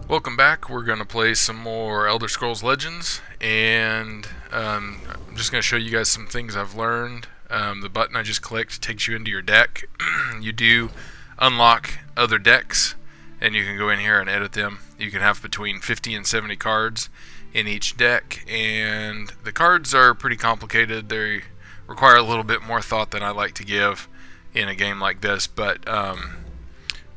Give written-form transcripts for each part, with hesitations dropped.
Welcome back. We're going to play some more Elder Scrolls Legends, and I'm just going to show you guys some things I've learned. The button I just clicked takes you into your deck. You do unlock other decks, and you can go in here and edit them. You can have between 50 and 70 cards in each deck, and the cards are pretty complicated. They require a little bit more thought than I like to give in a game like this, but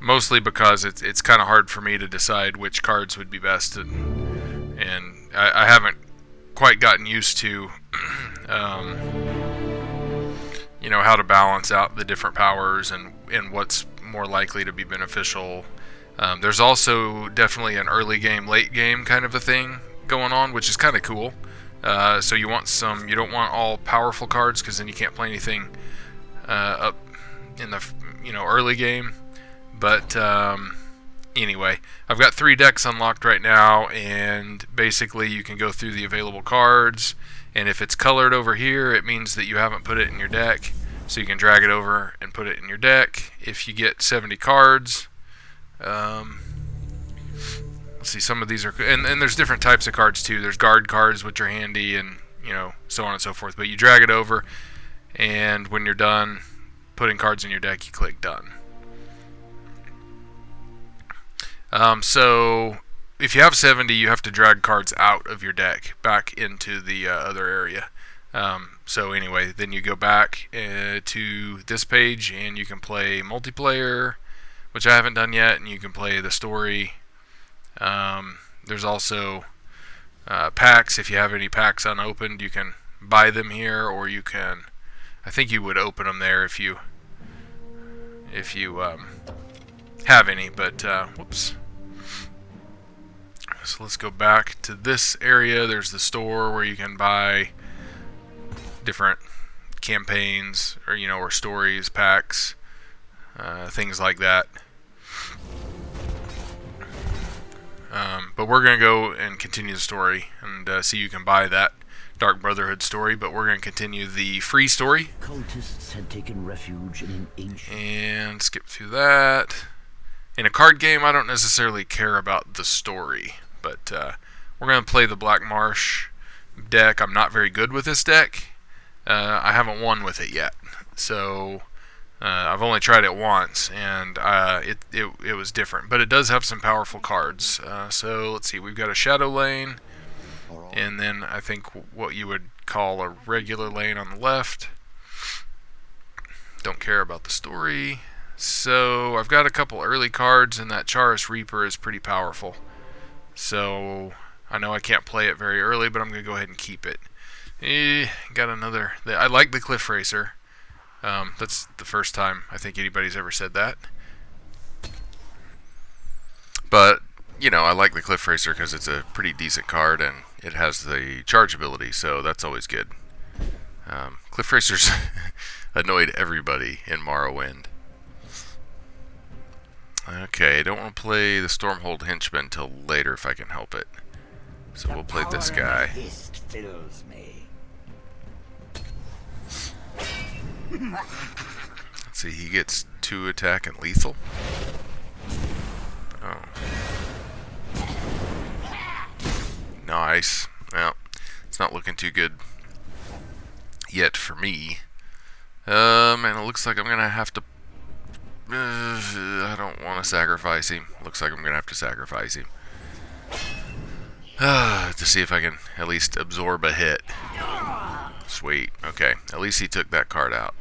mostly because it's kind of hard for me to decide which cards would be best, and I haven't quite gotten used to how to balance out the different powers and what's more likely to be beneficial. There's also definitely an early game, late game kind of a thing going on, which is kind of cool. So you don't want all powerful cards, because then you can't play anything up in the early game. But anyway, I've got 3 decks unlocked right now, and basically you can go through the available cards, and if it's colored over here, it means that you haven't put it in your deck, so you can drag it over and put it in your deck. If you get 70 cards, let's see, some of these are, and there's different types of cards too. There's guard cards, which are handy, and so on and so forth, but you drag it over, and when you're done putting cards in your deck, you click done. So if you have 70, you have to drag cards out of your deck back into the other area. So anyway, then you go back to this page, and you can play multiplayer, which I haven't done yet, and you can play the story. There's also packs. If you have any packs unopened, you can buy them here, or you can, I think you would open them there if you have any, but whoops. So let's go back to this area. There's the store where you can buy different campaigns or stories, packs, things like that. But we're going to go and continue the story and see you can buy that Dark Brotherhood story, but we're going to continue the free story. Cultists had taken refuge in an ancient... And skip through that. In a card game, I don't necessarily care about the story, but we're going to play the Black Marsh deck. I'm not very good with this deck. I haven't won with it yet, so I've only tried it once, and it was different. But it does have some powerful cards. So let's see, we've got a Shadow Lane, and then I think what you would call a regular lane on the left. Don't care about the story. So I've got a couple early cards, and that Charis Reaper is pretty powerful. So I know I can't play it very early, but I'm going to go ahead and keep it. Got another. I like the Cliff Racer. That's the first time I think anybody's ever said that. But I like the Cliff Racer because it's a pretty decent card, and it has the charge ability, so that's always good. Cliff Racers annoyed everybody in Morrowind. Okay, I don't want to play the Stormhold Henchman until later if I can help it. So we'll play this guy. Fills me. Let's see, he gets 2 attack and lethal. Oh. Nice. Well, it's not looking too good yet for me. And it looks like I'm going to have to... I don't want to sacrifice him. Looks like I'm going to have to sacrifice him. To see if I can at least absorb a hit. Sweet. Okay. At least he took that card out.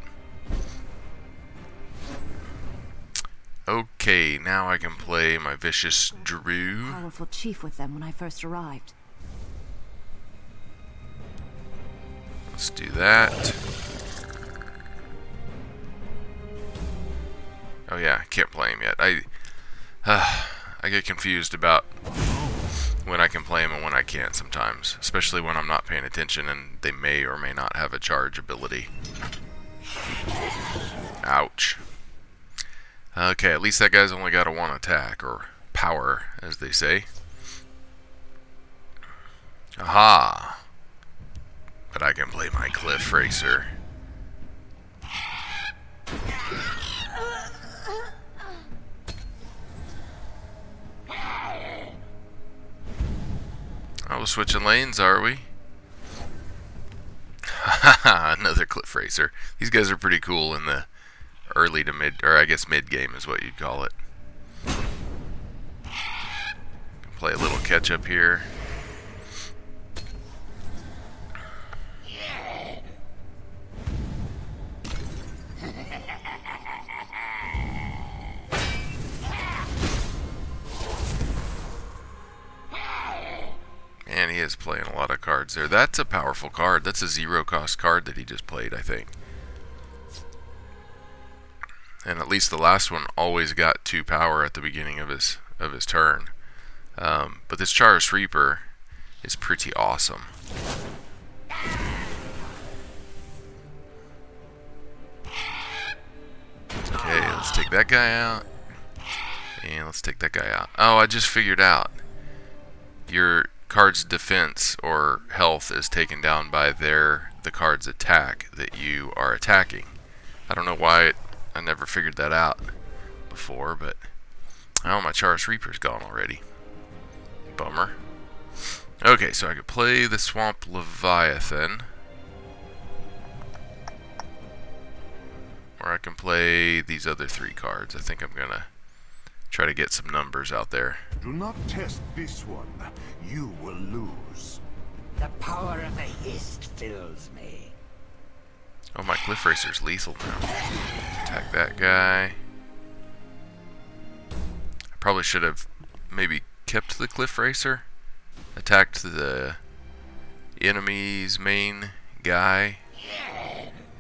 Okay, now I can play my Vicious Drew. Powerful chief with them when I first arrived. Let's do that. Oh yeah, I can't play him yet. I get confused about when I can play him and when I can't sometimes, especially when I'm not paying attention and they may or may not have a charge ability. Ouch. Okay, at least that guy's only got a 1 attack, or power, as they say. Aha! But I can play my Cliff Racer. we're switching lanes, are we? Another Cliff Racer. These guys are pretty cool in the early to mid, or I guess mid game is what you'd call it. Play a little catch up here. And he is playing a lot of cards there. That's a powerful card. That's a 0 cost card that he just played, I think. And at least the last one always got 2 power at the beginning of his turn. But this Charis Reaper is pretty awesome. Okay, let's take that guy out. And let's take that guy out. Oh, I just figured out. Your card's defense or health is taken down by the card's attack that you are attacking. I don't know why I never figured that out before, but oh, my Charis Reaper's gone already. Bummer. Okay, so I could play the Swamp Leviathan, or I can play these other 3 cards. I think I'm gonna try to get some numbers out there. Do not test this one. You will lose. The power of the Hist fills me. Oh, my Cliff Racer's lethal now. Attack that guy. I probably should have maybe kept the Cliff Racer. Attacked the enemy's main guy.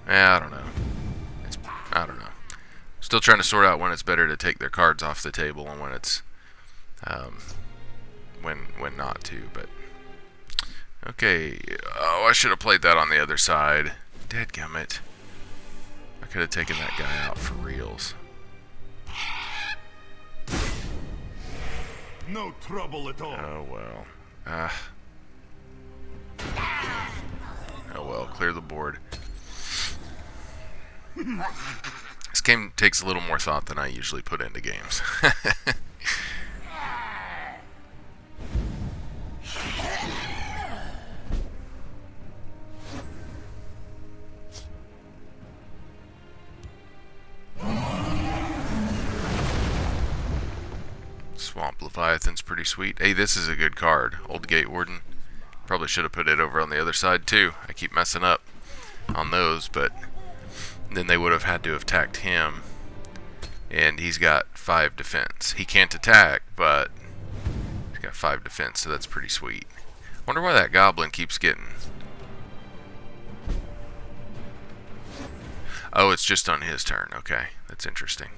I don't know. I don't know. Still trying to sort out when it's better to take their cards off the table and when it's when not to. But okay. Oh, I should have played that on the other side. Dadgummit. I could have taken that guy out for reals. No trouble at all. Oh well. Oh well. Clear the board. This game takes a little more thought than I usually put into games. Swamp Leviathan's pretty sweet. Hey, this is a good card. Old Gate Warden. Probably should have put it over on the other side too. I keep messing up on those, but then they would have had to have attacked him. And he's got 5 defense. He can't attack, but he's got 5 defense, so that's pretty sweet. Wonder why that goblin keeps getting... Oh, it's just on his turn. Okay, that's interesting.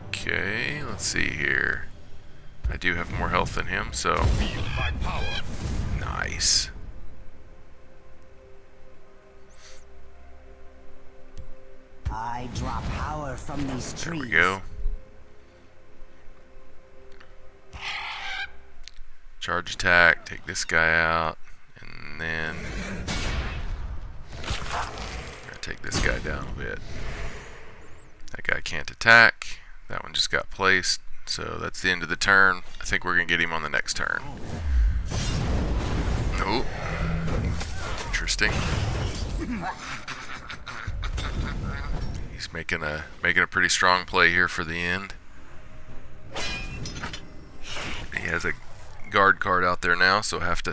Okay, let's see here. I do have more health than him, so... Feel my power. Nice. I draw power from these trees. There we go. Charge attack, take this guy out, and then... take this guy down a bit. That guy can't attack. That one just got placed. So that's the end of the turn. I think we're going to get him on the next turn. Oh. Interesting. He's making a pretty strong play here for the end. He has a guard card out there now, so I have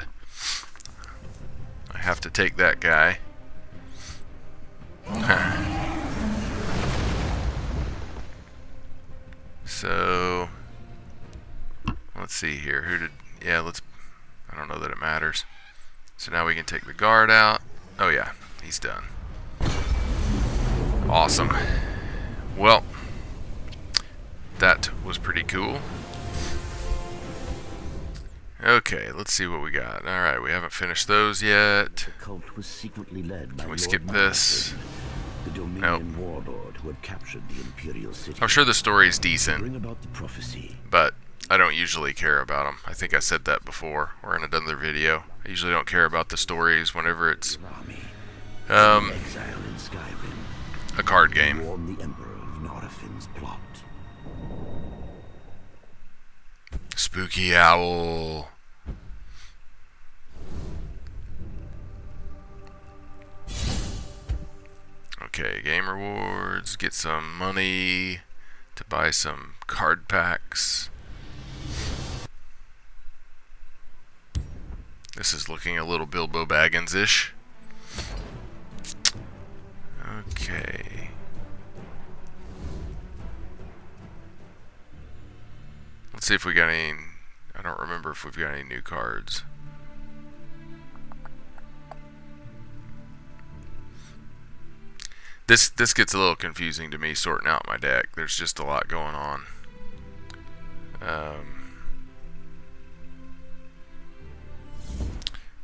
to take that guy. So let's see here. I don't know that it matters. So now we can take the guard out. Oh yeah, he's done. Awesome. Well, that was pretty cool. Okay, let's see what we got. Alright, we haven't finished those yet. The cult was secretly led by Can we Lord skip this? Marvin, the Dominion warlord who had captured the Imperial City. I'm sure the story is To decent, bring about the prophecy. but I don't usually care about them. I think I said that before, or in another video. I usually don't care about the stories whenever it's Army. um, Exile in Skyrim. a card game. Warn the Emperor of Norrif. Griffin's plot. Spooky owl. Okay, game rewards. Get some money to buy some card packs. This is looking a little Bilbo Baggins-ish. Okay. Let's see if we got any. I don't remember if we've got any new cards. This gets a little confusing to me sorting out my deck. There's just a lot going on.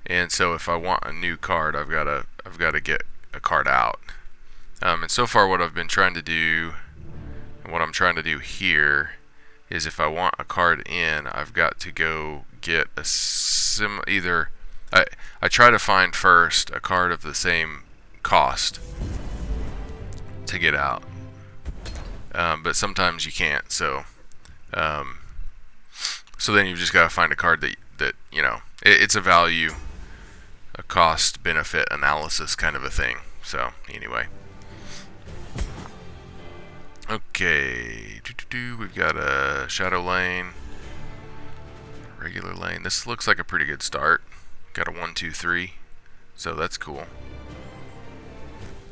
And so if I want a new card, I've got to get a card out. And so far, what I've been trying to do, and what I'm trying to do here, is if I want a card in, I've got to go get a either. I try to find first a card of the same cost to get out, but sometimes you can't. So then you've just got to find a card that you know it's a value, a cost benefit analysis kind of a thing. So anyway, okay, we've got a Shadow Lane, regular lane. This looks like a pretty good start. Got a 1, 2, 3, so that's cool.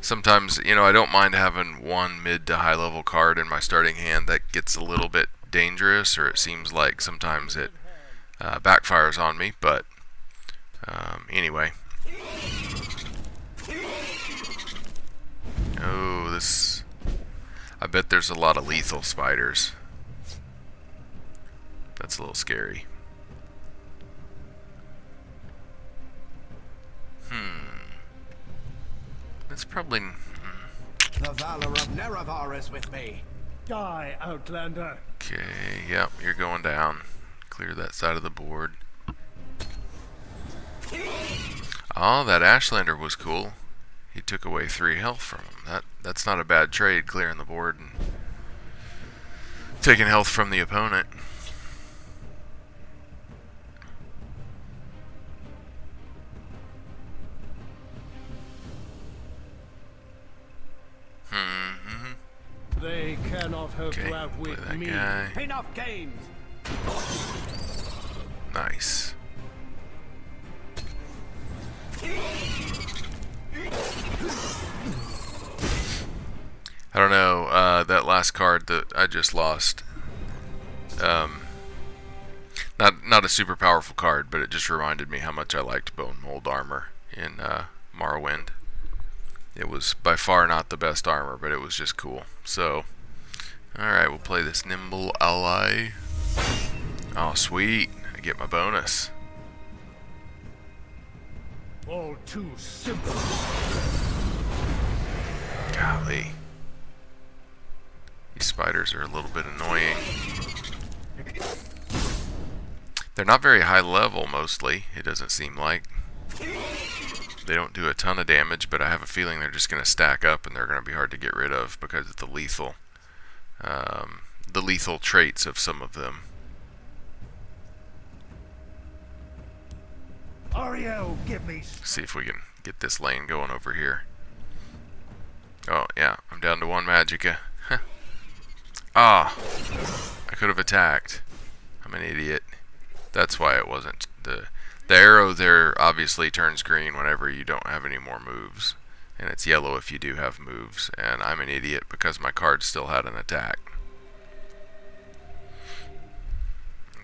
Sometimes, you know, I don't mind having one mid to high level card in my starting hand. That gets a little bit dangerous, or it seems like sometimes it backfires on me, but anyway. Oh, this... I bet there's a lot of lethal spiders. That's a little scary. That's probably... The valor of Nerevar is with me. Die, Outlander. Okay, yep, you're going down. Clear that side of the board. Oh, that Ashlander was cool. He took away 3 health from him. That's not a bad trade, clearing the board and taking health from the opponent. They cannot hope Okay, to play outwit that me. guy. Enough games. Nice. I don't know, that last card that I just lost, not a super powerful card, but it just reminded me how much I liked Bone Mold armor in Morrowind. It was by far not the best armor, but it was just cool. So, alright, we'll play this Nimble Ally. Oh, sweet. I get my bonus. All too simple. Golly. These spiders are a little bit annoying. They're not very high level, mostly, it doesn't seem like. They don't do a ton of damage, but I have a feeling they're just going to stack up and they're going to be hard to get rid of because of the lethal traits of some of them. Ariel, give me. See if we can get this lane going over here. Oh, yeah, I'm down to 1 Magicka. Ah, I could have attacked. I'm an idiot. That's why it wasn't. The arrow there obviously turns green whenever you don't have any more moves. And it's yellow if you do have moves. And I'm an idiot because my card still had an attack.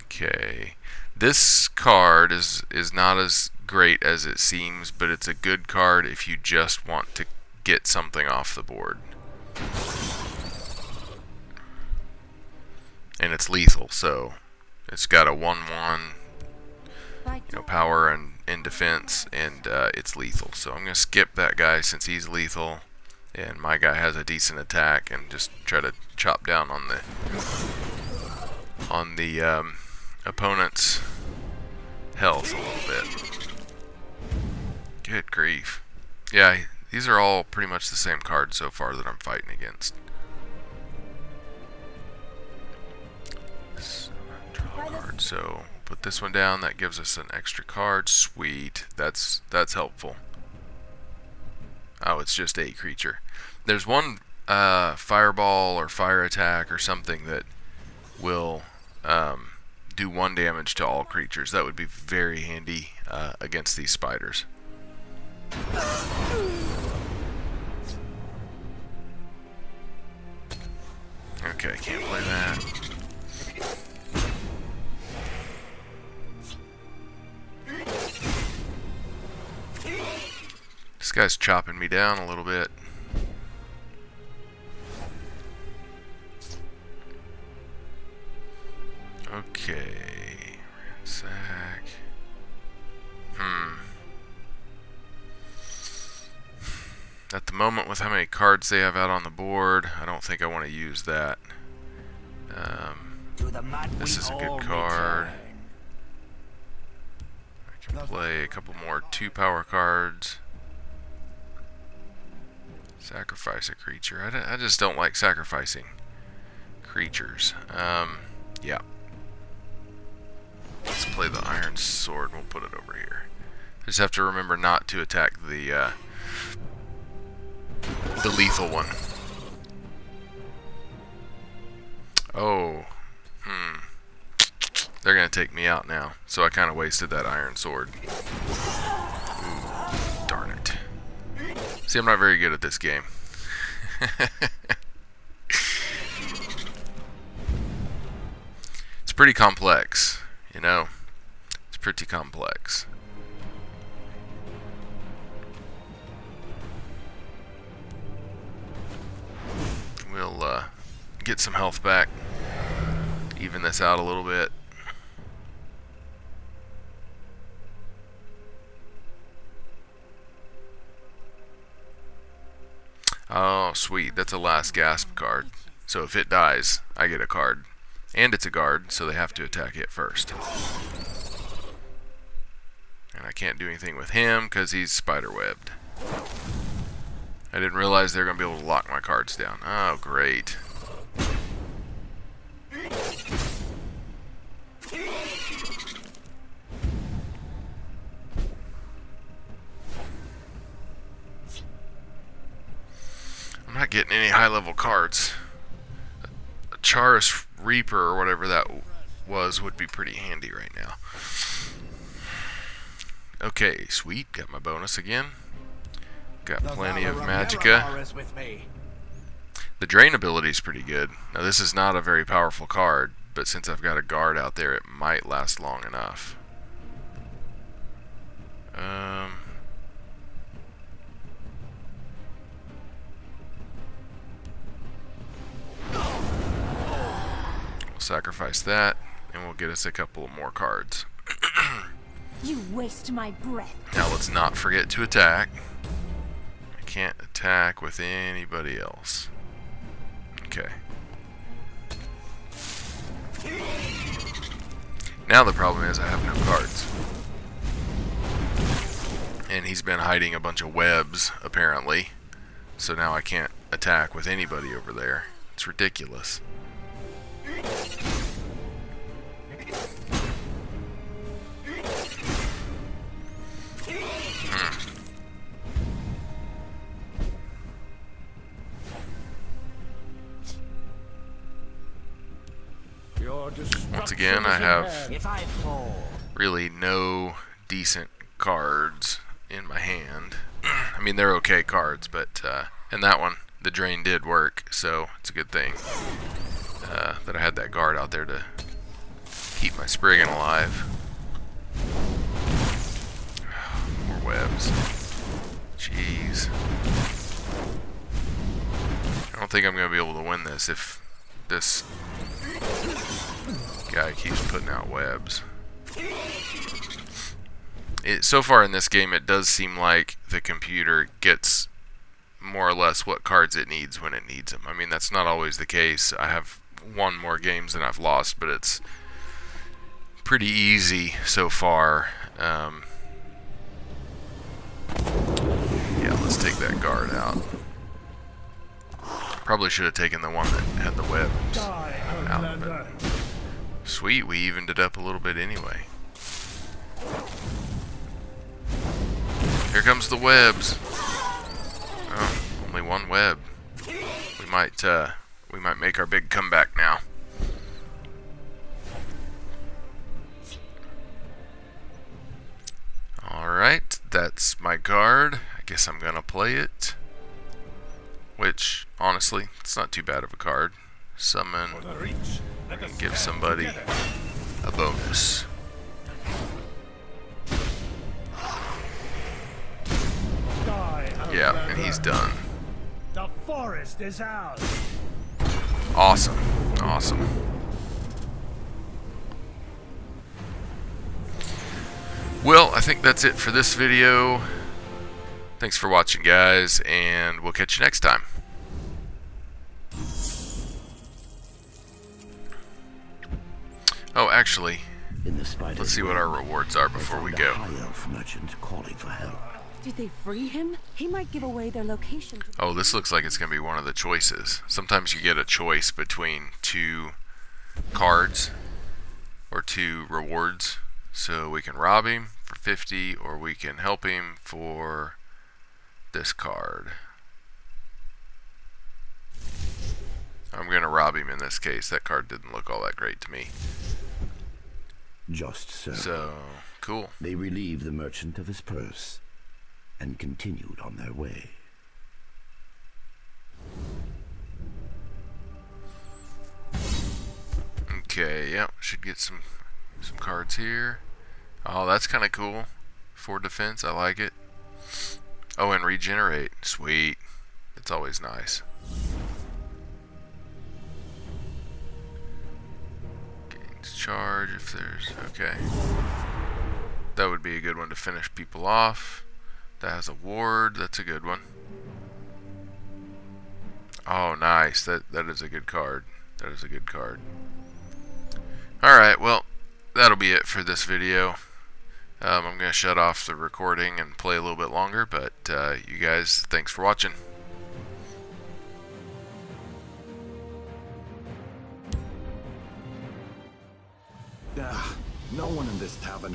Okay. This card is not as great as it seems, but it's a good card if you just want to get something off the board. And it's lethal, so it's got a 1/1, you know, power and in defense, and it's lethal. So I'm gonna skip that guy since he's lethal, and my guy has a decent attack, and just try to chop down on the opponent's health a little bit. Good grief. Yeah, these are all pretty much the same cards so far that I'm fighting against. Draw a card. So put this one down. That gives us an extra card. Sweet. That's helpful. Oh, it's just a creature. There's one fireball or fire attack or something that will do 1 damage to all creatures. That would be very handy against these spiders. Okay, can't play that. This guy's chopping me down a little bit. Okay, ransack. At the moment, with how many cards they have out on the board, I don't think I want to use that. This is a good card. I can play a couple more 2-power cards. Sacrifice a creature. I just don't like sacrificing creatures. Yeah. Let's play the Iron Sword. We'll put it over here. I just have to remember not to attack the lethal one. Oh. They're gonna take me out now. So I kind of wasted that Iron Sword. Ooh, darn it. See, I'm not very good at this game. It's pretty complex, you know. It's pretty complex. We'll get some health back. Even this out a little bit. Oh, sweet. That's a last gasp card. So if it dies, I get a card. And it's a guard, so they have to attack it first. And I can't do anything with him because he's spiderwebbed. I didn't realize they were going to be able to lock my cards down. Oh, great. I'm not getting any high-level cards. A Charis Reaper or whatever that was would be pretty handy right now. Okay, sweet. Got my bonus again. Got plenty of magicka. The drain ability is pretty good. Now this is not a very powerful card, but since I've got a guard out there, it might last long enough. We'll sacrifice that, and we'll get us a couple of more cards. You waste my breath. Now let's not forget to attack. I can't attack with anybody else. Okay. Now the problem is I have no cards. And he's been hiding a bunch of webs, apparently. So now I can't attack with anybody over there. It's ridiculous. Once again, I have really no decent cards in my hand. I mean, they're okay cards, but and that one, the drain did work, so it's a good thing that I had that guard out there to keep my Spriggan alive. More webs. Jeez. I don't think I'm going to be able to win this if this guy keeps putting out webs. So far in this game, it does seem like the computer gets more or less what cards it needs when it needs them. I mean, that's not always the case. I have won more games than I've lost, but it's pretty easy so far. Yeah, let's take that guard out. Probably should have taken the one that had the webs out, but Sweet, we evened it up a little bit anyway. Here comes the webs. Oh, only one web. We might make our big comeback now. Alright, that's my card. I guess I'm gonna play it. Which, honestly, it's not too bad of a card. Summon and give somebody a bonus. Yeah, and he's done. The forest is ours. Awesome. Awesome. Well, I think that's it for this video. Thanks for watching, guys, and we'll catch you next time. Oh, actually, In the spider's let's see what our rewards are before we go. A high elf merchant calling for help. Did they free him? He might give away their location. Oh, this looks like it's going to be one of the choices. Sometimes you get a choice between two cards or two rewards. So we can rob him for 50, or we can help him for this card. I'm going to rob him in this case. That card didn't look all that great to me. Just so. So, cool. They relieved the merchant of his purse and continued on their way. Okay, yep, should get some cards here. Oh, that's kind of cool. 4 defense, I like it. Oh, and regenerate. Sweet. That's always nice. Gains charge if there's... Okay. That would be a good one to finish people off. That has a ward. That's a good one. Oh, nice. That is a good card. That is a good card. Alright, well, that'll be it for this video. I'm going to shut off the recording and play a little bit longer, but you guys, thanks for watching. No one in this tavern